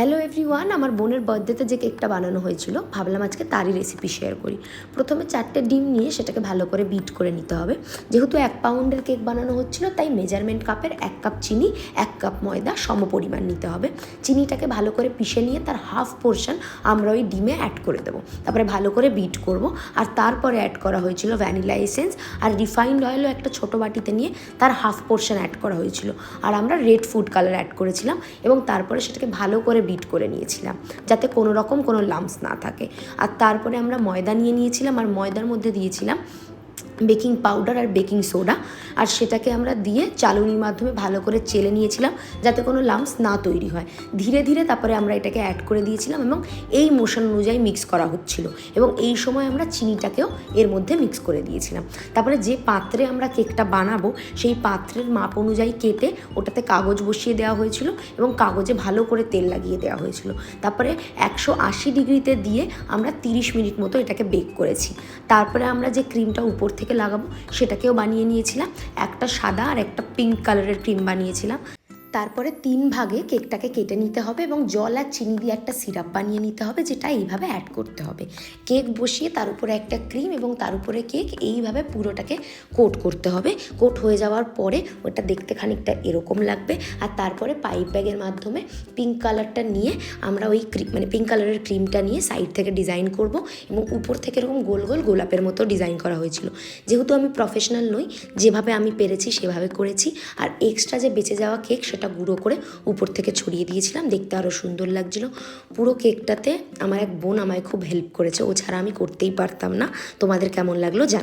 Hello everyone, আমার বোনের বার্থডেতে যে কেকটা বানানো হয়েছিল ভাবলাম আজকে তারই রেসিপি শেয়ার করি। প্রথমে 4টে ডিম নিয়ে সেটাকে ভালো করে বিট করে নিতে হবে। যেহেতু 1 পাউন্ডের কেক বানানো হচ্ছিল তাই মেজারমেন্ট কাপের 1 কাপ চিনি 1 কাপ ময়দা সমপরিমাণ নিতে হবে। চিনিটাকে ভালো করে পিষে নিয়ে তার হাফ পোর্শন আমরা ওই ডিমে অ্যাড করে দেবো। তারপরে ভালো করে বিট করব। আর তারপরে অ্যাড করা হয়েছিল ভ্যানিলা এসেন্স আর রিফাইন্ড অয়েলও একটা ছোটো বাটিতে নিয়ে তার হাফ পোর্শন অ্যাড করা হয়েছিল। আর আমরা রেড ফুড কালার অ্যাড করেছিলাম এবং তারপরে সেটাকে ভালো করে বিট করে নিয়েছিলাম যাতে কোনো রকম কোনো লাম্পস না থাকে। আর তারপরে আমরা ময়দা নিয়ে নিয়েছিলাম আর ময়দার মধ্যে দিয়েছিলাম বেকিং পাউডার আর বেকিং সোডা। আর সেটাকে আমরা দিয়ে চালুনির মাধ্যমে ভালো করে চেলে নিয়েছিলাম যাতে কোনো লাম্পস না তৈরি হয়। ধীরে ধীরে তারপরে আমরা এটাকে অ্যাড করে দিয়েছিলাম এবং এই মোশন অনুযায়ী মিক্স করা হচ্ছিল এবং এই সময় আমরা চিনিটাকেও এর মধ্যে মিক্স করে দিয়েছিলাম। তারপরে যে পাত্রে আমরা কেকটা বানাবো সেই পাত্রের মাপ অনুযায়ী কেটে ওটাতে কাগজ বসিয়ে দেওয়া হয়েছিল এবং কাগজে ভালো করে তেল লাগিয়ে দেওয়া হয়েছিল। তারপরে 180 ডিগ্রিতে দিয়ে আমরা 30 মিনিট মতো এটাকে বেক করেছি। তারপরে আমরা যে ক্রিমটা উপর থেকে লাগাবো সেটাকেও বানিয়ে নিয়েছিলাম। একটা সাদা আর একটা পিঙ্ক কালারের ক্রিম বানিয়েছিলাম। তারপরে 3 ভাগে কেকটাকে কেটে নিতে হবে এবং জল আর চিনি দিয়ে একটা সিরাপ বানিয়ে নিতে হবে, যেটা এইভাবে অ্যাড করতে হবে। কেক বসিয়ে তার উপরে একটা ক্রিম এবং তার উপরে কেক, এইভাবে পুরোটাকে কোট করতে হবে। কোট হয়ে যাওয়ার পরে ওটা দেখতে খানিকটা এরকম লাগবে। আর তারপরে পাইপ ব্যাগের মাধ্যমে পিঙ্ক কালারটা নিয়ে আমরা ওই পিঙ্ক কালারের ক্রিমটা নিয়ে সাইড থেকে ডিজাইন করব এবং উপর থেকে এরকম গোল গোল গোলাপের মতো ডিজাইন করা হয়েছিল। যেহেতু আমি প্রফেশনাল নই, যেভাবে আমি পেরেছি সেভাবে করেছি। আর এক্সট্রা যে বেঁচে যাওয়া কেক সেটা গুঁড়ো করে উপর থেকে ছড়িয়ে দিয়েছিলাম, দেখতে আরও সুন্দর লাগছিল। পুরো কেকটাতে আমার এক বোন আমায় খুব হেল্প করেছে, ও ছাড়া আমি করতেই পারতাম না। তোমাদের কেমন লাগলো জানো।